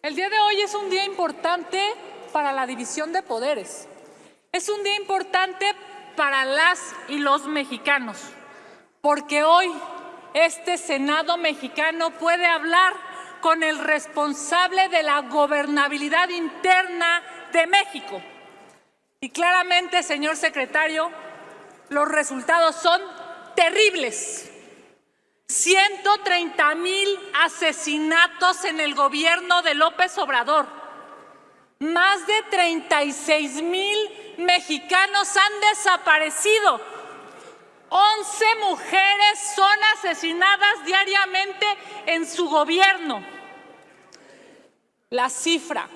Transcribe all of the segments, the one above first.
El día de hoy es un día importante para la división de poderes. Es un día importante para las y los mexicanos, porque hoy este Senado mexicano puede hablar con el responsable de la gobernabilidad interna de México. Y claramente, señor secretario, los resultados son terribles. 130,000 asesinatos en el gobierno de López Obrador. Más de 36,000 mexicanos han desaparecido. 11 mujeres son asesinadas diariamente en su gobierno. La cifra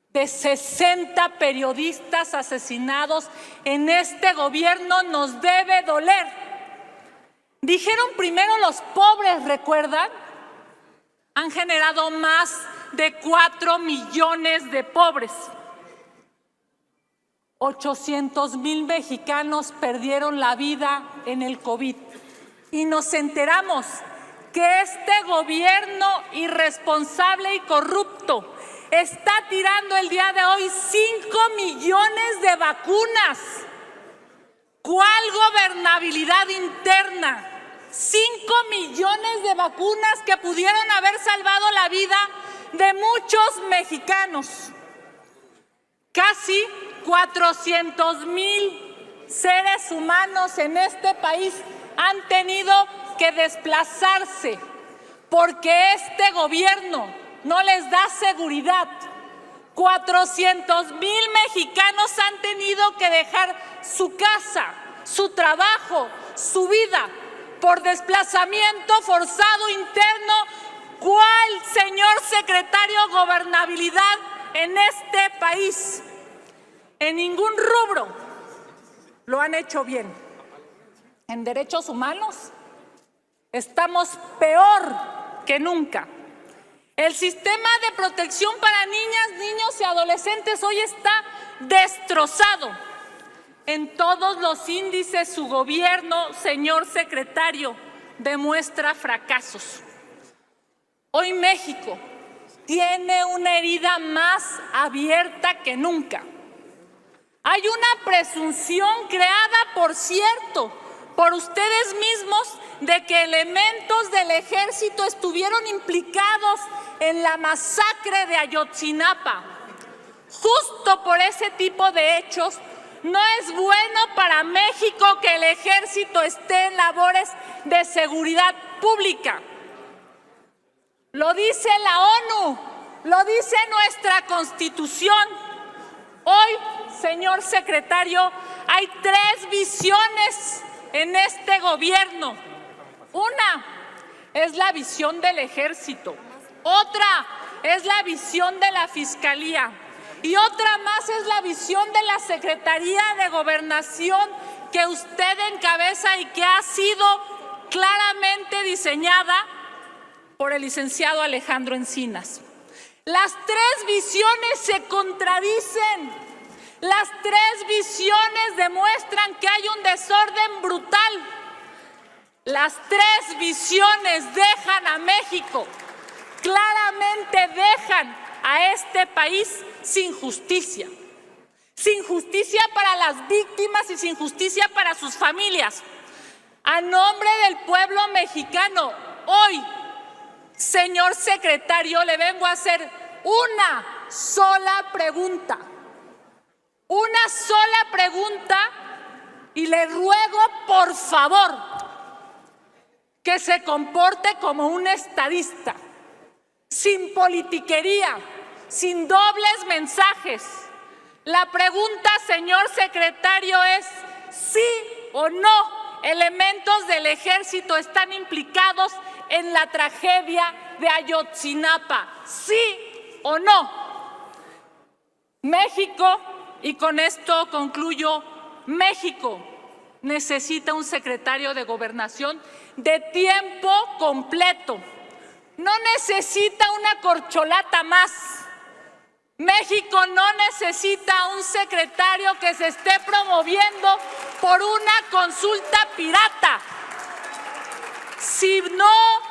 de 60 periodistas asesinados en este gobierno nos debe doler. Dijeron primero los pobres, ¿recuerdan? Han generado más de 4 millones de pobres. 800,000 mexicanos perdieron la vida en el COVID. Y nos enteramos que este gobierno irresponsable y corrupto está tirando el día de hoy 5 millones de vacunas. ¿Cuál gobernabilidad interna? 5 millones de vacunas que pudieron haber salvado la vida de muchos mexicanos. Casi 400,000 seres humanos en este país han tenido que desplazarse porque este gobierno no les da seguridad. 400,000 mexicanos han tenido que dejar su casa, su trabajo, su vida por desplazamiento forzado interno. ¿Cuál, señor secretario, gobernabilidad en este país? En ningún rubro lo han hecho bien. En derechos humanos estamos peor que nunca. El sistema de protección para niñas, niños y adolescentes hoy está destrozado. En todos los índices su gobierno, señor secretario, demuestra fracasos. Hoy México tiene una herida más abierta que nunca. Hay una presunción creada, por cierto, por ustedes mismos, de que elementos del ejército estuvieron implicados en la masacre de Ayotzinapa. Justo por ese tipo de hechos, no es bueno para México que el ejército esté en labores de seguridad pública. Lo dice la ONU, lo dice nuestra Constitución. Hoy, señor secretario, hay 3 visiones en este gobierno. Una es la visión del ejército, otra es la visión de la Fiscalía y otra más es la visión de la Secretaría de Gobernación que usted encabeza y que ha sido claramente diseñada por el licenciado Alejandro Encinas. Las 3 visiones se contradicen. Las 3 visiones demuestran que hay un desorden brutal. Las 3 visiones dejan a México, claramente dejan a este país sin justicia. Sin justicia para las víctimas y sin justicia para sus familias. A nombre del pueblo mexicano, hoy, señor secretario, le vengo a hacer una sola pregunta. Una sola pregunta y le ruego, por favor, que se comporte como un estadista, sin politiquería, sin dobles mensajes. La pregunta, señor secretario, es ¿sí o no elementos del ejército están implicados en la tragedia de Ayotzinapa? ¿Sí o no? México, y con esto concluyo, México necesita un secretario de Gobernación de tiempo completo. No necesita una corcholata más. México no necesita un secretario que se esté promoviendo por una consulta pirata. Si no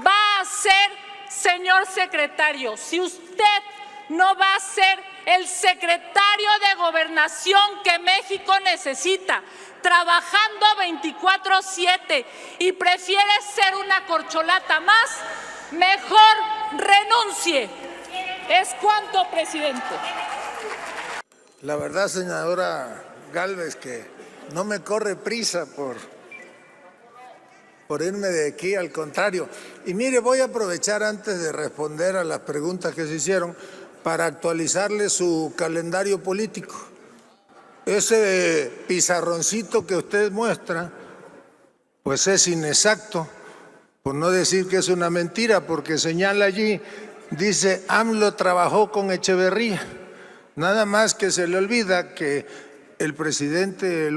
va a ser señor secretario, si usted no va a ser el secretario de Gobernación que México necesita, trabajando 24/7 y prefiere ser una corcholata más, mejor renuncie. Es cuanto, presidente. La verdad, senadora Gálvez, que no me corre prisa por irme de aquí, al contrario. Y mire, voy a aprovechar antes de responder a las preguntas que se hicieron para actualizarle su calendario político. Ese pizarroncito que usted muestra, pues es inexacto, por no decir que es una mentira, porque señala allí, dice, AMLO trabajó con Echeverría. Nada más que se le olvida que el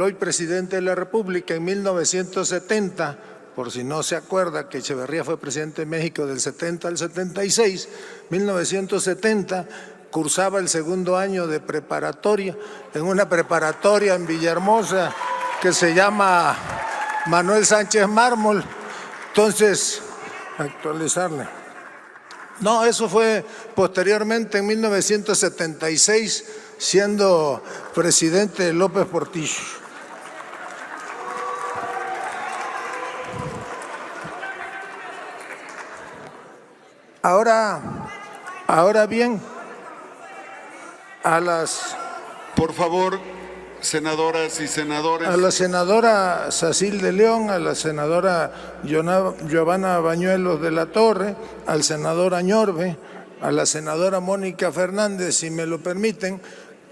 hoy presidente de la República en 1970, por si no se acuerda que Echeverría fue presidente de México del 70 al 76, 1970 cursaba el segundo año de preparatoria, en una preparatoria en Villahermosa que se llama Manuel Sánchez Mármol. Entonces, actualizarle. No, eso fue posteriormente en 1976, siendo presidente López Portillo. Ahora bien, Por favor, senadoras y senadores. A la senadora Sacil de León, a la senadora Giovanna Bañuelos de la Torre, al senador Añorbe, a la senadora Mónica Fernández, si me lo permiten,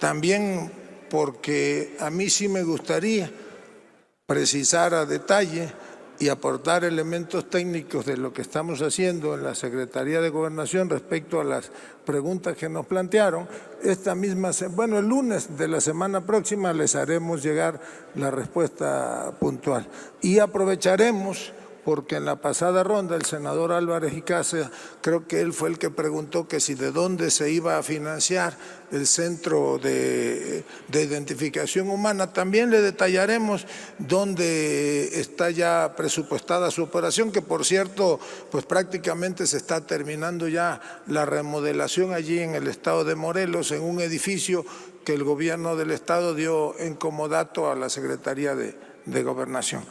también porque a mí sí me gustaría precisar a detalle y aportar elementos técnicos de lo que estamos haciendo en la Secretaría de Gobernación respecto a las preguntas que nos plantearon. El lunes de la semana próxima les haremos llegar la respuesta puntual. Y aprovecharemos, porque en la pasada ronda el senador Álvarez y Casa, creo que él fue el que preguntó que si de dónde se iba a financiar el Centro de Identificación Humana. También le detallaremos dónde está ya presupuestada su operación, que por cierto, pues prácticamente se está terminando ya la remodelación allí en el estado de Morelos, en un edificio que el gobierno del estado dio en comodato a la Secretaría de Gobernación.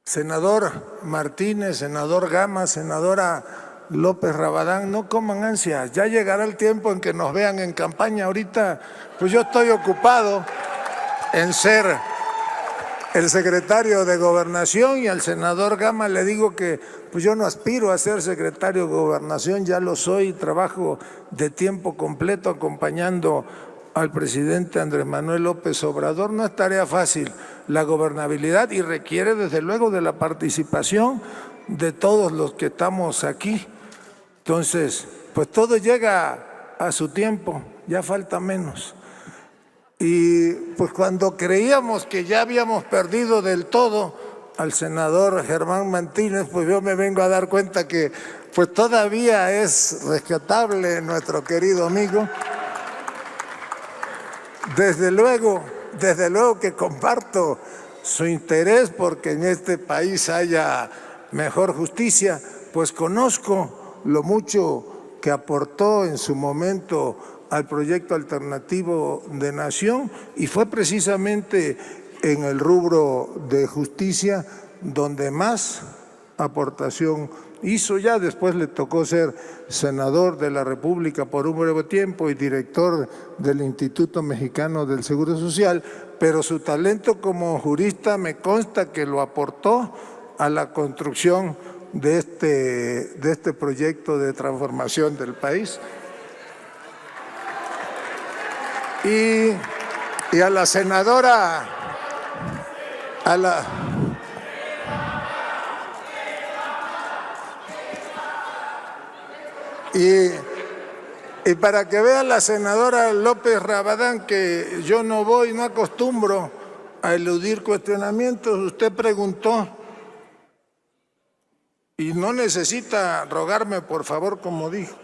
Senador Martínez, senador Gama, senadora López Rabadán, no coman ansias, ya llegará el tiempo en que nos vean en campaña. Ahorita, pues yo estoy ocupado en ser el secretario de Gobernación, y al senador Gama le digo que pues yo no aspiro a ser secretario de Gobernación, ya lo soy, trabajo de tiempo completo acompañando al presidente Andrés Manuel López Obrador. No es tarea fácil la gobernabilidad y requiere desde luego de la participación de todos los que estamos aquí. Entonces, pues todo llega a su tiempo, ya falta menos. Y pues cuando creíamos que ya habíamos perdido del todo al senador Germán Martínez, pues yo me vengo a dar cuenta que pues todavía es rescatable nuestro querido amigo. Desde luego que comparto su interés porque en este país haya mejor justicia, pues conozco lo mucho que aportó en su momento al proyecto alternativo de nación, y fue precisamente en el rubro de justicia donde más aportación hizo. Ya después le tocó ser senador de la República por un breve tiempo y director del Instituto Mexicano del Seguro Social, pero su talento como jurista me consta que lo aportó a la construcción de este proyecto de transformación del país. Y a la senadora, y para que vea la senadora López Rabadán que yo no acostumbro a eludir cuestionamientos. Usted preguntó, y no necesita rogarme por favor como dijo,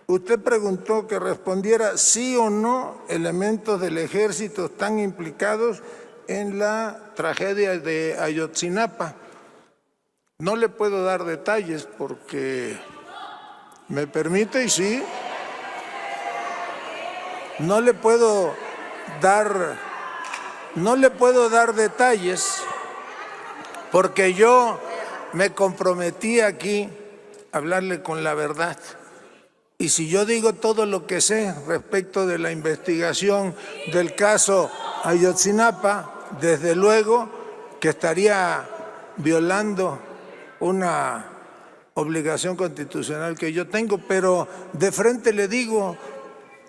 usted preguntó que respondiera sí o no elementos del ejército están implicados en la tragedia de Ayotzinapa. No le puedo dar detalles porque me permite y sí. No le puedo dar detalles porque yo me comprometí aquí a hablarle con la verdad. Y si yo digo todo lo que sé respecto de la investigación del caso Ayotzinapa, desde luego que estaría violando una obligación constitucional que yo tengo, pero de frente le digo,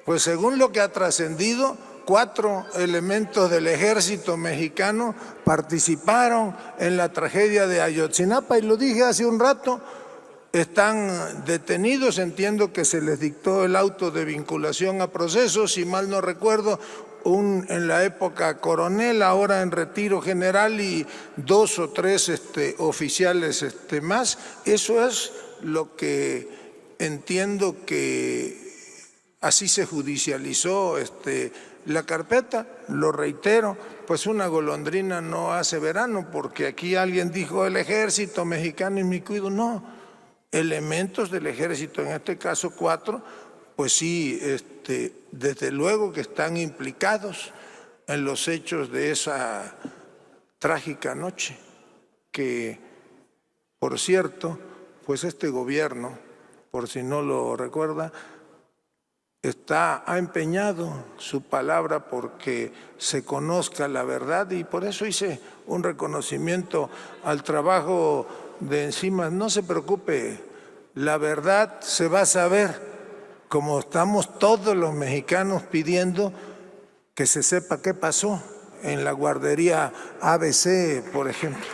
pues según lo que ha trascendido, 4 elementos del ejército mexicano participaron en la tragedia de Ayotzinapa y lo dije hace un rato. Están detenidos, entiendo que se les dictó el auto de vinculación a proceso, si mal no recuerdo, en la época coronel, ahora en retiro general y 2 o 3 oficiales más. Eso es lo que entiendo que así se judicializó la carpeta. Lo reitero, pues una golondrina no hace verano, porque aquí alguien dijo el ejército mexicano y me cuido, no. Elementos del ejército, en este caso 4, pues sí, desde luego que están implicados en los hechos de esa trágica noche, que, por cierto, pues este gobierno, por si no lo recuerda, ha empeñado su palabra porque se conozca la verdad y por eso hice un reconocimiento al trabajo de Encinas. No se preocupe, la verdad se va a saber, como estamos todos los mexicanos pidiendo que se sepa qué pasó en la guardería ABC, por ejemplo.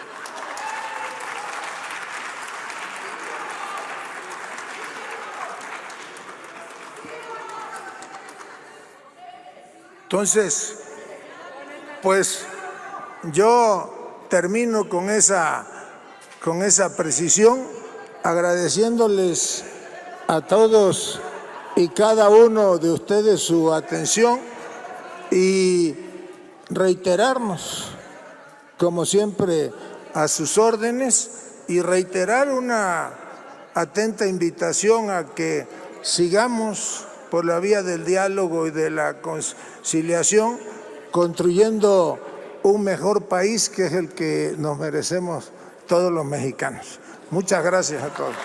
Entonces, pues yo termino con esa precisión, agradeciéndoles a todos y cada uno de ustedes su atención y reiterarnos, como siempre, a sus órdenes y reiterar una atenta invitación a que sigamos por la vía del diálogo y de la conciliación, construyendo un mejor país que es el que nos merecemos todos los mexicanos. Muchas gracias a todos.